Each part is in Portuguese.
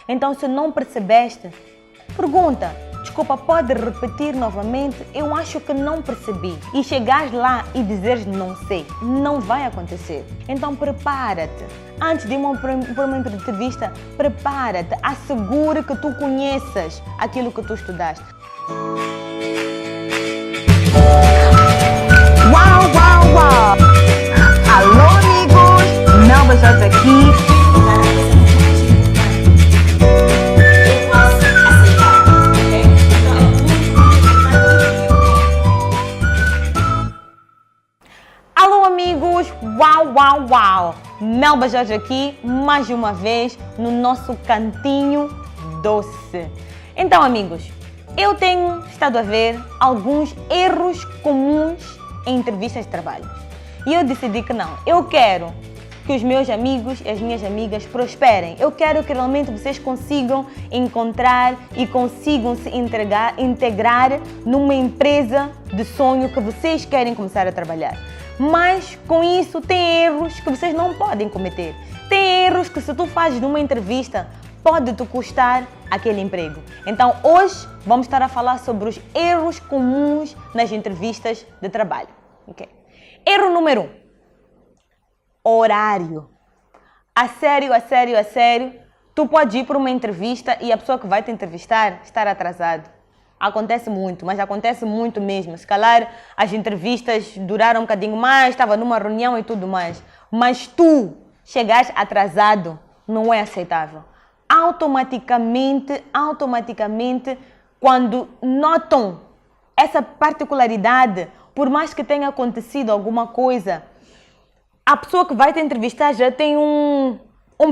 Então, se não percebeste, pergunta. Desculpa, pode repetir novamente? Eu acho que não percebi. E chegares lá e dizeres não sei, não vai acontecer. Então prepara-te. Antes de para uma entrevista, prepara-te. Assegura que tu conheças aquilo que tu estudaste. Uau, uau, uau! Alô, amigos! Melba Jorge aqui. Uau, uau, uau! Melba Jorge aqui, mais uma vez, no nosso cantinho doce. Então, amigos, eu tenho estado a ver alguns erros comuns em entrevistas de trabalho. E eu decidi que não. Eu quero que os meus amigos e as minhas amigas prosperem. Eu quero que realmente vocês consigam encontrar e consigam se integrar numa empresa de sonho que vocês querem começar a trabalhar. Mas com isso tem erros que vocês não podem cometer. Tem erros que se tu fazes numa entrevista pode te custar aquele emprego. Então hoje vamos estar a falar sobre os erros comuns nas entrevistas de trabalho. Okay. Erro número 1. Horário. A sério, tu pode ir para uma entrevista e a pessoa que vai te entrevistar estar atrasado. Acontece muito, mas acontece muito mesmo. Se calhar as entrevistas duraram um bocadinho mais, estava numa reunião e tudo mais. Mas tu chegares atrasado não é aceitável. Automaticamente, quando notam essa particularidade, por mais que tenha acontecido alguma coisa, a pessoa que vai te entrevistar já tem um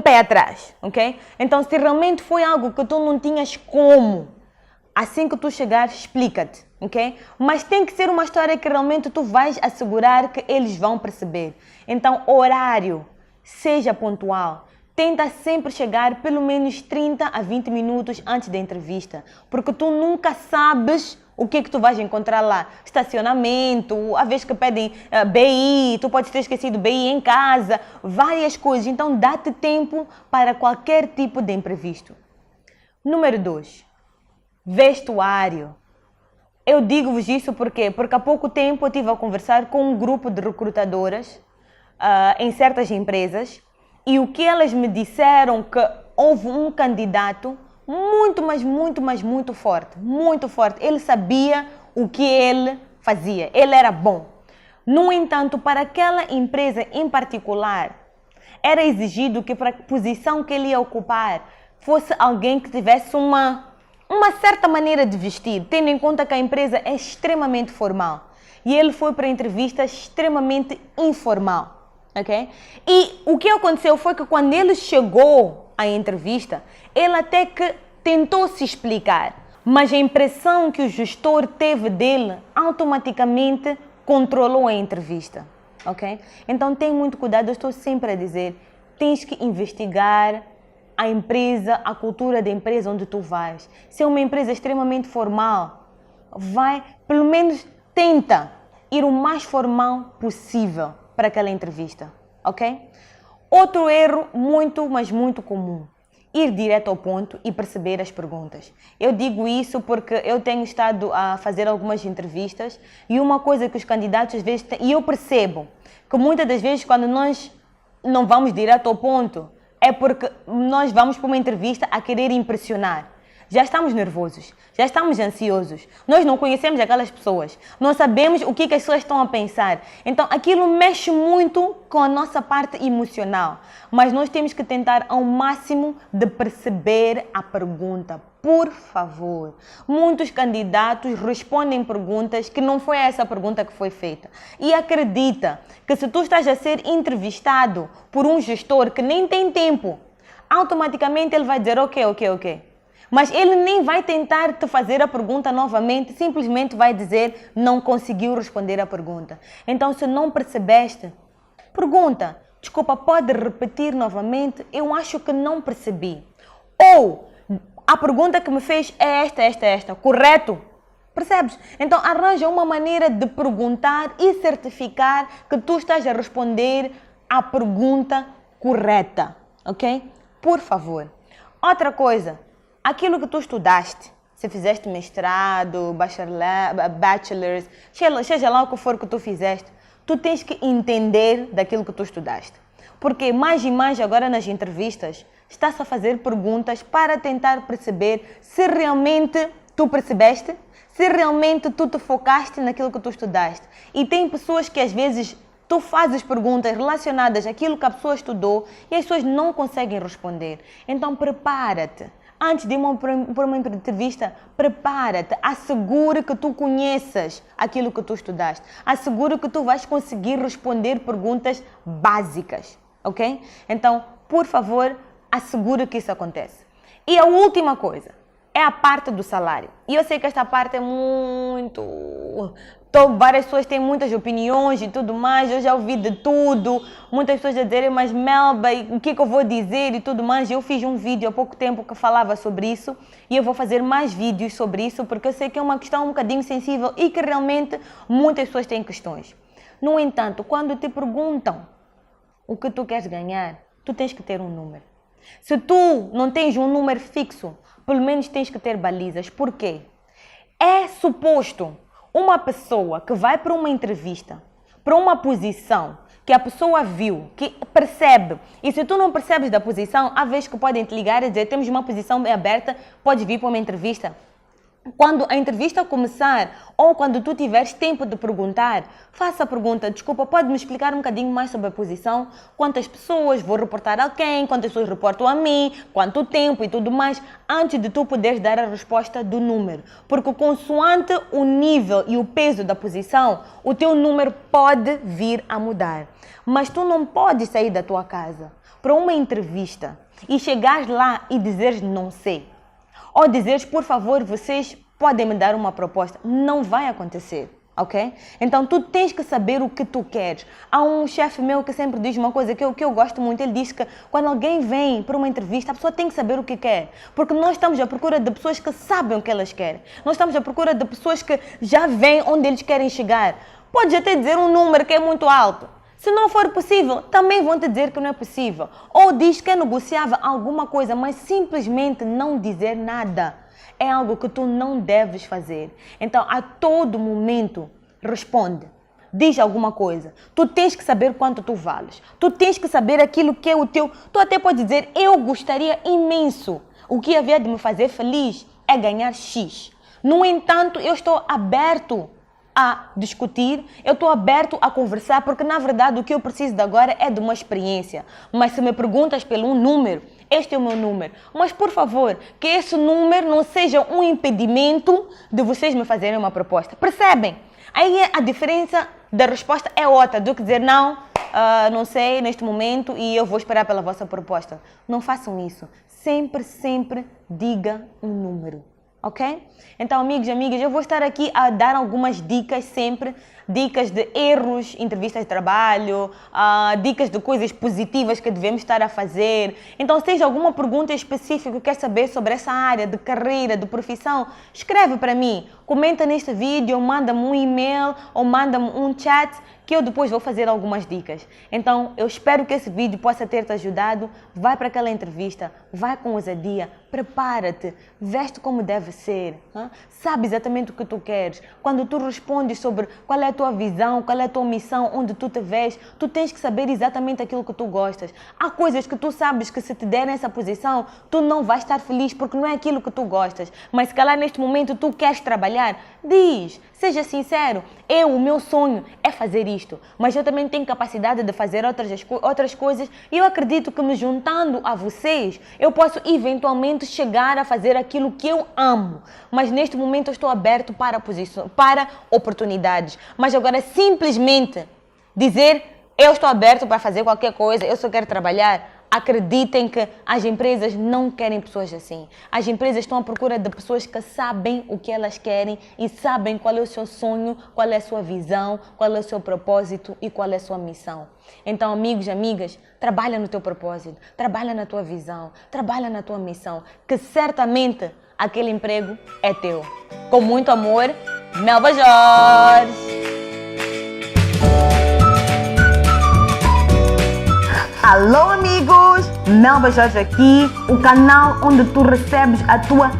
pé atrás, ok? Então, se realmente foi algo que tu não tinhas como, assim que tu chegares, explica-te, ok? Mas tem que ser uma história que realmente tu vais assegurar que eles vão perceber. Então, horário, seja pontual. Tenta sempre chegar pelo menos 30 a 20 minutos antes da entrevista, porque tu nunca sabes o que é que tu vais encontrar lá. Estacionamento, às vezes que pedem BI, tu podes ter esquecido BI em casa, várias coisas. Então, dá-te tempo para qualquer tipo de imprevisto. Número 2. Vestuário. Eu digo-vos isso porque há pouco tempo eu estive a conversar com um grupo de recrutadoras em certas empresas e o que elas me disseram que houve um candidato muito forte, muito forte. Ele sabia o que ele fazia, ele era bom. No entanto, para aquela empresa em particular, era exigido que para a posição que ele ia ocupar fosse alguém que tivesse uma certa maneira de vestir, tendo em conta que a empresa é extremamente formal. E ele foi para a entrevista extremamente informal, ok? E o que aconteceu foi que quando ele chegou à entrevista, ele até que tentou se explicar, mas a impressão que o gestor teve dele automaticamente controlou a entrevista, ok? Então tem muito cuidado, eu estou sempre a dizer, tens que investigar a empresa, a cultura da empresa onde tu vais. Se é uma empresa extremamente formal, pelo menos tenta ir o mais formal possível para aquela entrevista, ok? Outro erro muito comum, ir direto ao ponto e perceber as perguntas. Eu digo isso porque eu tenho estado a fazer algumas entrevistas e uma coisa que os candidatos às vezes têm, e eu percebo que muitas das vezes quando nós não vamos direto ao ponto, é porque nós vamos para uma entrevista a querer impressionar. Já estamos nervosos, já estamos ansiosos, nós não conhecemos aquelas pessoas, não sabemos o que as pessoas estão a pensar. Então aquilo mexe muito com a nossa parte emocional, mas nós temos que tentar ao máximo de perceber a pergunta. Por favor, muitos candidatos respondem perguntas que não foi essa pergunta que foi feita. E acredita que se tu estás a ser entrevistado por um gestor que nem tem tempo, automaticamente ele vai dizer ok. Mas ele nem vai tentar te fazer a pergunta novamente, simplesmente vai dizer não conseguiu responder a pergunta. Então, se não percebeste, pergunta, desculpa, pode repetir novamente? Eu acho que não percebi. Ou, a pergunta que me fez é esta, correto? Percebes? Então, arranja uma maneira de perguntar e certificar que tu estás a responder a pergunta correta, ok? Por favor. Outra coisa, aquilo que tu estudaste, se fizeste mestrado, bachelor's, seja lá o que for que tu fizeste, tu tens que entender daquilo que tu estudaste. Porque mais e mais agora nas entrevistas, está-se a fazer perguntas para tentar perceber se realmente tu percebeste, se realmente tu te focaste naquilo que tu estudaste. E tem pessoas que às vezes tu fazes perguntas relacionadas àquilo que a pessoa estudou e as pessoas não conseguem responder. Então prepara-te. Antes de ir para uma entrevista, prepara-te, assegura que tu conheças aquilo que tu estudaste. Assegura que tu vais conseguir responder perguntas básicas, ok? Então, por favor, assegura que isso acontece. E a última coisa é a parte do salário. E eu sei que esta parte é muito... várias pessoas têm muitas opiniões e tudo mais, eu já ouvi de tudo, muitas pessoas a dizerem, mas Melba, o que eu vou dizer e tudo mais. Eu fiz um vídeo há pouco tempo que falava sobre isso e eu vou fazer mais vídeos sobre isso porque eu sei que é uma questão um bocadinho sensível e que realmente muitas pessoas têm questões. No entanto, quando te perguntam o que tu queres ganhar, tu tens que ter um número. Se tu não tens um número fixo, pelo menos tens que ter balizas. Por quê? É suposto uma pessoa que vai para uma entrevista, para uma posição que a pessoa viu, que percebe, e se tu não percebes da posição, há vezes que podem te ligar e dizer, temos uma posição aberta, podes vir para uma entrevista. Quando a entrevista começar ou quando tu tiveres tempo de perguntar, faça a pergunta, desculpa, pode-me explicar um bocadinho mais sobre a posição? Quantas pessoas vou reportar a quem? Quantas pessoas reportam a mim? Quanto tempo e tudo mais? Antes de tu poderes dar a resposta do número. Porque consoante o nível e o peso da posição, o teu número pode vir a mudar. Mas tu não podes sair da tua casa para uma entrevista e chegares lá e dizeres não sei. Ou dizeres, por favor, vocês podem me dar uma proposta. Não vai acontecer, ok? Então, tu tens que saber o que tu queres. Há um chefe meu que sempre diz uma coisa que eu gosto muito. Ele diz que quando alguém vem para uma entrevista, a pessoa tem que saber o que quer. Porque nós estamos à procura de pessoas que sabem o que elas querem. Nós estamos à procura de pessoas que já veem onde eles querem chegar. Podes até dizer um número que é muito alto. Se não for possível, também vão te dizer que não é possível. Ou diz que é negociável alguma coisa, mas simplesmente não dizer nada. É algo que tu não deves fazer. Então, a todo momento, responde. Diz alguma coisa. Tu tens que saber quanto tu vales. Tu tens que saber aquilo que é o teu... Tu até pode dizer, eu gostaria imenso. O que havia de me fazer feliz é ganhar X. No entanto, eu estou aberto a discutir, eu estou aberto a conversar, porque na verdade o que eu preciso de agora é de uma experiência. Mas se me perguntas pelo número, este é o meu número. Mas por favor, que esse número não seja um impedimento de vocês me fazerem uma proposta. Percebem? Aí a diferença da resposta é outra, do que dizer não, não sei neste momento e eu vou esperar pela vossa proposta. Não façam isso. Sempre diga um número. Ok? Então, amigos e amigas, eu vou estar aqui a dar algumas dicas sempre, dicas de erros, entrevistas de trabalho, dicas de coisas positivas que devemos estar a fazer. Então, se tens alguma pergunta específica que quer saber sobre essa área de carreira, de profissão, escreve para mim, comenta neste vídeo, manda-me um e-mail ou manda-me um chat que eu depois vou fazer algumas dicas. Então, eu espero que esse vídeo possa ter-te ajudado. Vai para aquela entrevista, vai com ousadia, prepara-te, veste como deve ser, sabe exatamente o que tu queres. Quando tu respondes sobre qual é a tua visão, qual é a tua missão, onde tu te vês, tu tens que saber exatamente aquilo que tu gostas. Há coisas que tu sabes que se te derem essa posição, tu não vais estar feliz porque não é aquilo que tu gostas. Mas se calhar neste momento tu queres trabalhar, diz, seja sincero, o meu sonho é fazer isto, mas eu também tenho capacidade de fazer outras coisas e eu acredito que me juntando a vocês, eu posso eventualmente chegar a fazer aquilo que eu amo. Mas neste momento eu estou aberto para oportunidades. Mas agora simplesmente dizer, eu estou aberto para fazer qualquer coisa, eu só quero trabalhar. Acreditem que as empresas não querem pessoas assim. As empresas estão à procura de pessoas que sabem o que elas querem e sabem qual é o seu sonho, qual é a sua visão, qual é o seu propósito e qual é a sua missão. Então, amigos e amigas, trabalha no teu propósito, trabalha na tua visão, trabalha na tua missão, que certamente aquele emprego é teu. Com muito amor, Melba Jorge! Alô, amigos! Melba Jorge aqui, o canal onde tu recebes a tua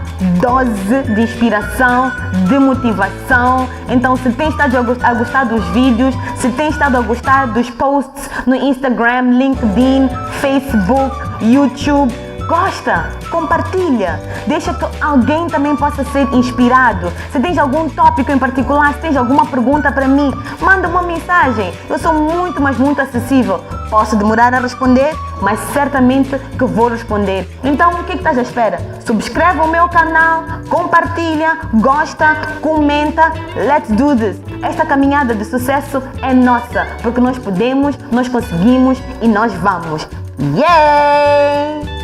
dose de inspiração, de motivação. Então, se tens estado a gostar dos vídeos, se tens estado a gostar dos posts no Instagram, LinkedIn, Facebook, YouTube, gosta, compartilha, deixa que alguém também possa ser inspirado. Se tens algum tópico em particular, se tens alguma pergunta para mim, manda uma mensagem. Eu sou muito, mas muito acessível. Posso demorar a responder, mas certamente que vou responder. Então, o que estás à espera? Subscreve o meu canal, compartilha, gosta, comenta. Let's do this. Esta caminhada de sucesso é nossa, porque nós podemos, nós conseguimos e nós vamos. Yay!